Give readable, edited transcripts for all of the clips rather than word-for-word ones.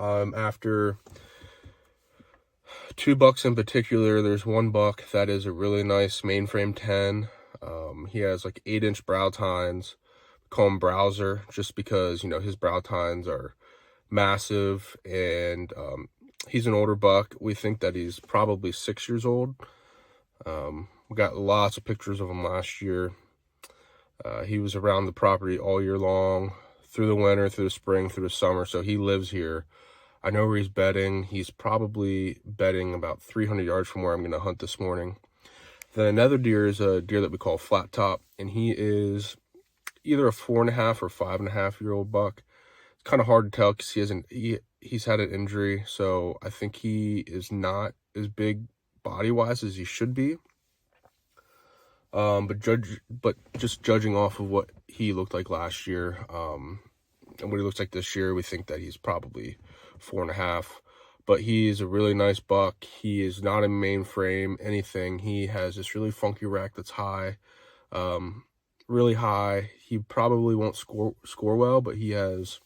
After two bucks in particular, there's one buck that is a really nice mainframe 10. He has like 8-inch brow tines. We call him Browser just because, his brow tines are massive, and he's an older buck. We think that he's probably 6 years old. We got lots of pictures of him last year. He was around the property all year long, through the winter, through the spring, through the summer, so he lives here. I know where he's bedding. He's probably bedding about 300 yards from where I'm going to hunt this morning. Then another deer is a deer that we call Flat Top, and he is either a 4.5 or 5.5-year-old buck. It's kind of hard to tell because he's had an injury, so I think he is not as big body-wise as he should be. But just judging off of what he looked like last year, and what he looks like this year, we think that he's probably 4.5. But he is a really nice buck. He is not a mainframe anything. He has this really funky rack that's high, really high. He probably won't score well, but he has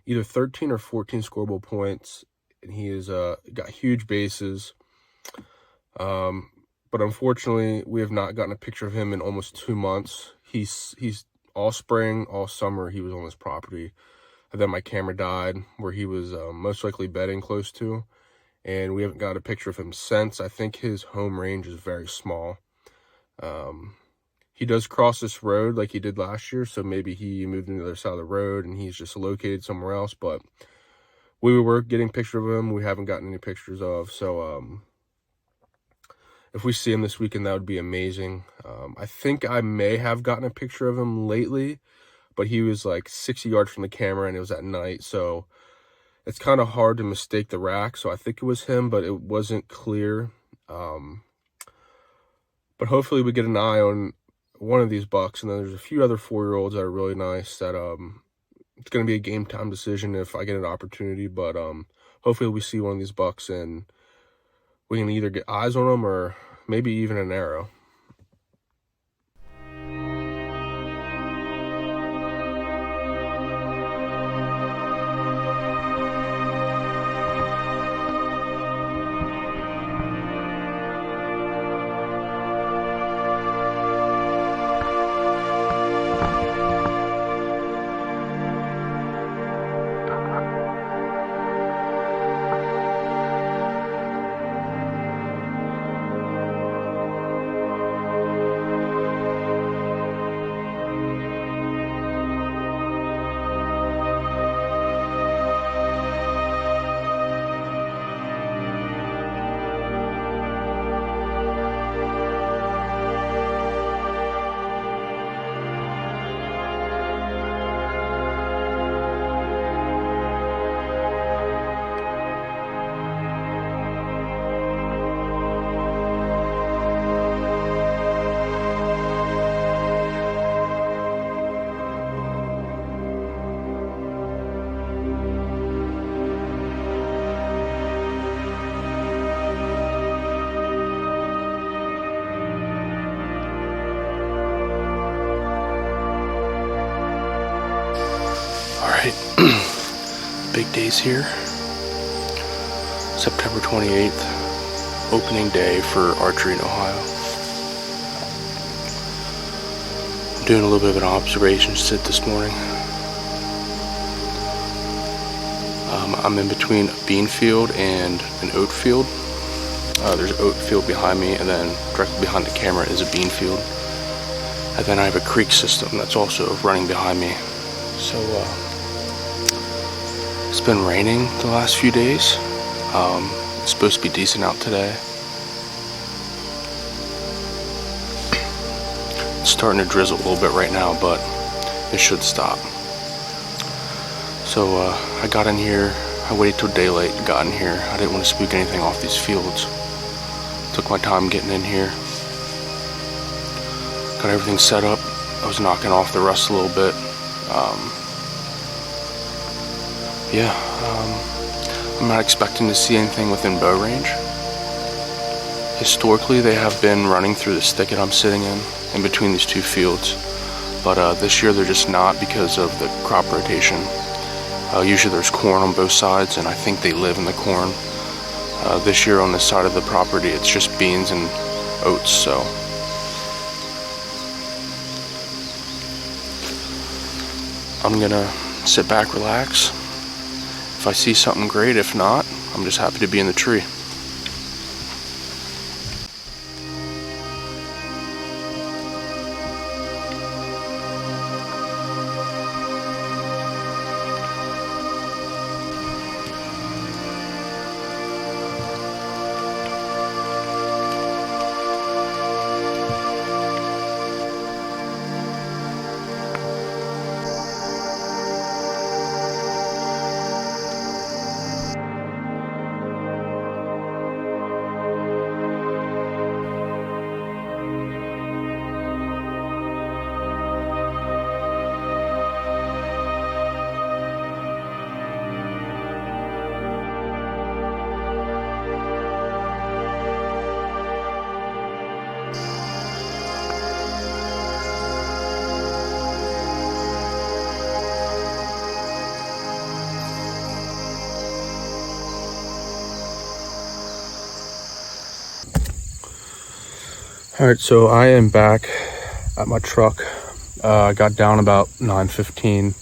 either 13 or 14 scoreable points, and he is got huge bases. But unfortunately, we have not gotten a picture of him in almost 2 months. He's all spring, all summer, he was on this property. And then my camera died where he was most likely bedding close to. And we haven't got a picture of him since. I think his home range is very small. He does cross this road like he did last year, so maybe he moved into the other side of the road and he's just located somewhere else. But we were getting a picture of him. We haven't gotten any pictures of. So if we see him this weekend, that would be amazing. I think I may have gotten a picture of him lately, but he was like 60 yards from the camera and it was at night. So it's kind of hard to mistake the rack. So I think it was him, but it wasn't clear. But hopefully we get an eye on one of these bucks. And then there's a few other 4-year-olds that are really nice that it's going to be a game time decision if I get an opportunity. But hopefully we see one of these bucks and we can either get eyes on them or maybe even an arrow. Big days here. September 28th, opening day for archery in Ohio. I'm doing a little bit of an observation sit this morning. I'm in between a bean field and an oat field. There's an oat field behind me, and then directly behind the camera is a bean field. And then I have a creek system that's also running behind me. So it's been raining the last few days. It's supposed to be decent out today. It's starting to drizzle a little bit right now, but it should stop. So I got in here. I waited till daylight and got in here. I didn't want to spook anything off these fields. Took my time getting in here. Got everything set up. I was knocking off the rust a little bit. I'm not expecting to see anything within bow range. Historically, they have been running through this thicket I'm sitting in between these two fields. But this year they're just not because of the crop rotation. Usually there's corn on both sides, and I think they live in the corn. This year on this side of the property, it's just beans and oats, so. I'm gonna sit back, relax. If I see something great, if not, I'm just happy to be in the tree. All right, so I am back at my truck. I got down about 9:15.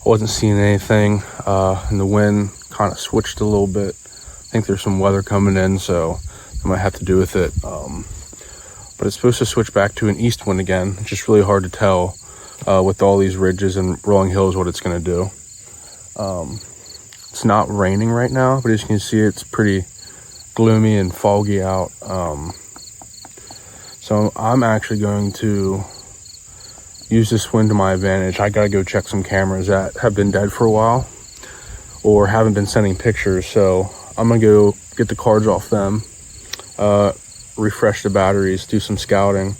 I wasn't seeing anything, and the wind kind of switched a little bit. I think there's some weather coming in, so I might have to do with it. But it's supposed to switch back to an east wind again. It's just really hard to tell with all these ridges and rolling hills what it's going to do. It's not raining right now, but as you can see, it's pretty gloomy and foggy out. So I'm actually going to use this wind to my advantage. I gotta go check some cameras that have been dead for a while or haven't been sending pictures. So I'm gonna go get the cards off them, refresh the batteries, do some scouting.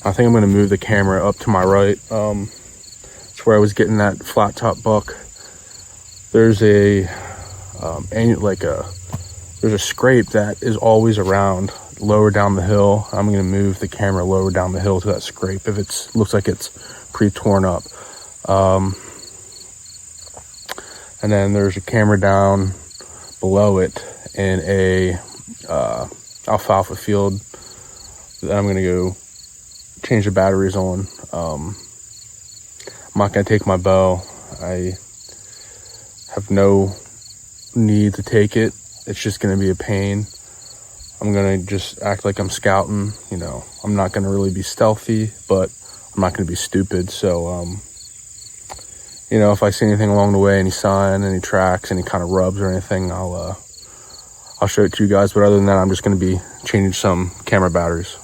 I think I'm gonna move the camera up to my right. It's where I was getting that flat top buck. There's a there's a scrape that is always around lower down the hill. I'm going to move the camera lower down the hill to that scrape if it looks like it's pretty torn up. And then there's a camera down below it in a alfalfa field that I'm going to go change the batteries on. I'm not going to take my bow. I have no need to take it. It's just going to be a pain. I'm going to just act like I'm scouting, you know. I'm not going to really be stealthy, but I'm not going to be stupid. So, you know, if I see anything along the way, any sign, any tracks, any kind of rubs or anything, I'll show it to you guys. But other than that, I'm just going to be changing some camera batteries.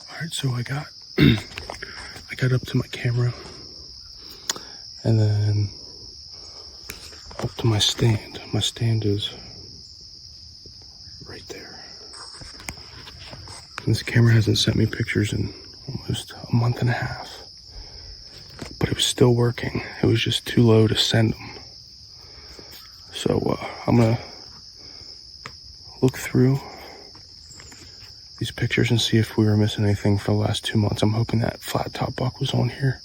All right, so I got up to my camera and then up to my stand. My stand is right there. And this camera hasn't sent me pictures in almost a month and a half, but it was still working. It was just too low to send them. So I'm gonna look through these pictures and see if we were missing anything for the last 2 months. I'm hoping that flat top buck was on here.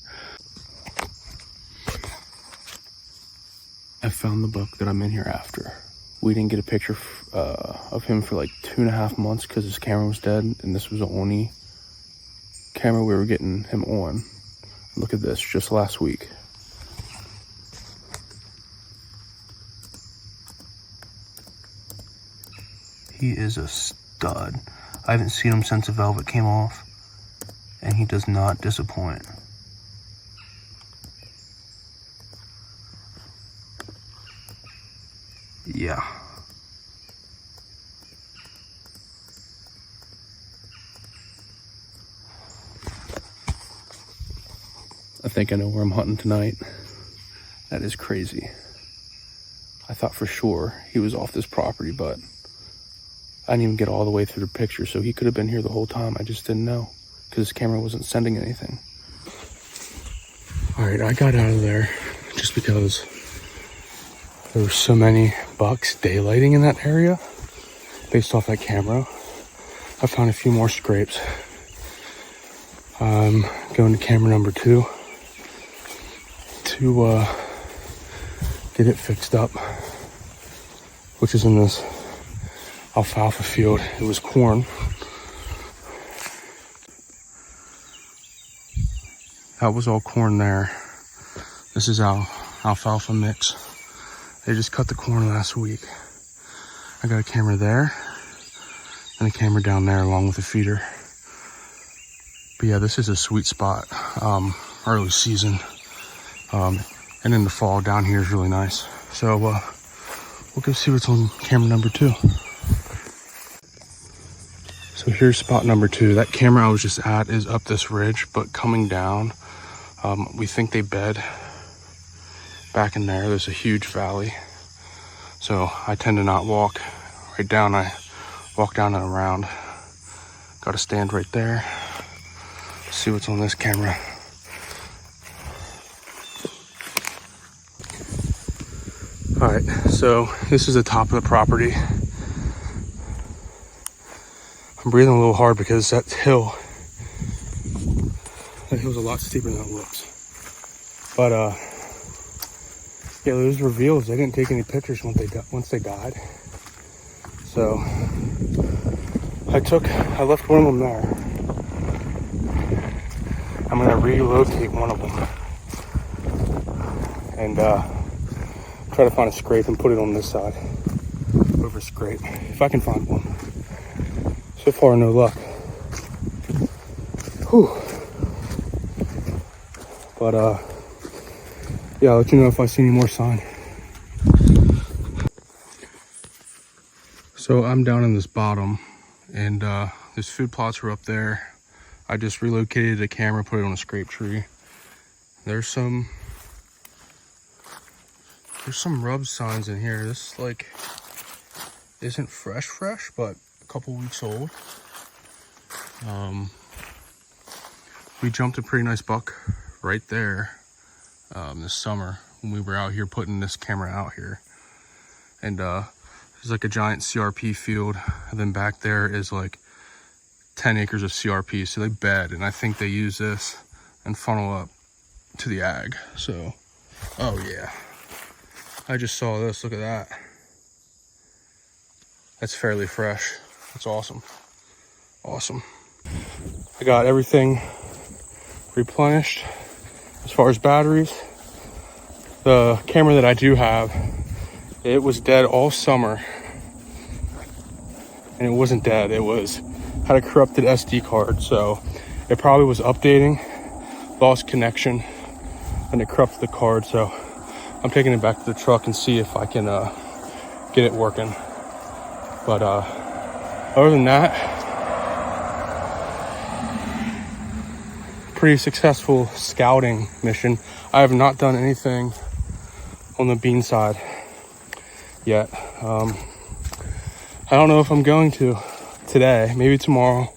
I found the buck that I'm in here after. We didn't get a picture of him for like 2.5 months because his camera was dead, and this was the only camera we were getting him on. Look at this, just last week. He is a stud. I haven't seen him since the velvet came off, and he does not disappoint. Yeah. I think I know where I'm hunting tonight. That is crazy. I thought for sure he was off this property, but I didn't even get all the way through the picture, so he could have been here the whole time. I just didn't know because his camera wasn't sending anything. All right, I got out of there just because there were so many bucks daylighting in that area based off that camera. I found a few more scrapes. I'm going to camera number 2 to get it fixed up, which is in this alfalfa field. It was corn. That was all corn there. This is our alfalfa mix. They just cut the corn last week. I got a camera there and a camera down there along with the feeder. But yeah, this is a sweet spot. Early season. And in the fall down here is really nice. So we'll go see what's on camera number 2. So here's spot number 2. That camera I was just at is up this ridge, but coming down, we think they bed back in there. There's a huge valley. So I tend to not walk right down. I walk down and around. Got to stand right there. See what's on this camera. All right, so this is the top of the property. I'm breathing a little hard because that hill's a lot steeper than it looks. But yeah, those reveals, they didn't take any pictures once they died. So I left one of them there. I'm gonna relocate one of them and try to find a scrape and put it on this side. Over scrape, if I can find one. So far, no luck. Whew. But yeah, I'll let you know if I see any more sign. So I'm down in this bottom, and there's food plots were up there. I just relocated the camera, put it on a scrape tree. There's some rub signs in here. This like isn't fresh, but a couple weeks old. We jumped a pretty nice buck right there this summer when we were out here putting this camera out here. And there's like a giant CRP field, and then back there is like 10 acres of CRP, so they bed, and I think they use this and funnel up to the ag. So, oh yeah, I just saw this. Look at that. That's fairly fresh. That's awesome. Awesome. I got everything replenished as far as batteries. The camera that I do have, it was dead all summer, and it wasn't dead. It had a corrupted SD card, so it probably was updating, lost connection, and it corrupted the card. So I'm taking it back to the truck and see if I can get it working. But other than that, pretty successful scouting mission. I have not done anything on the bean side yet. I don't know if I'm going to today, maybe tomorrow.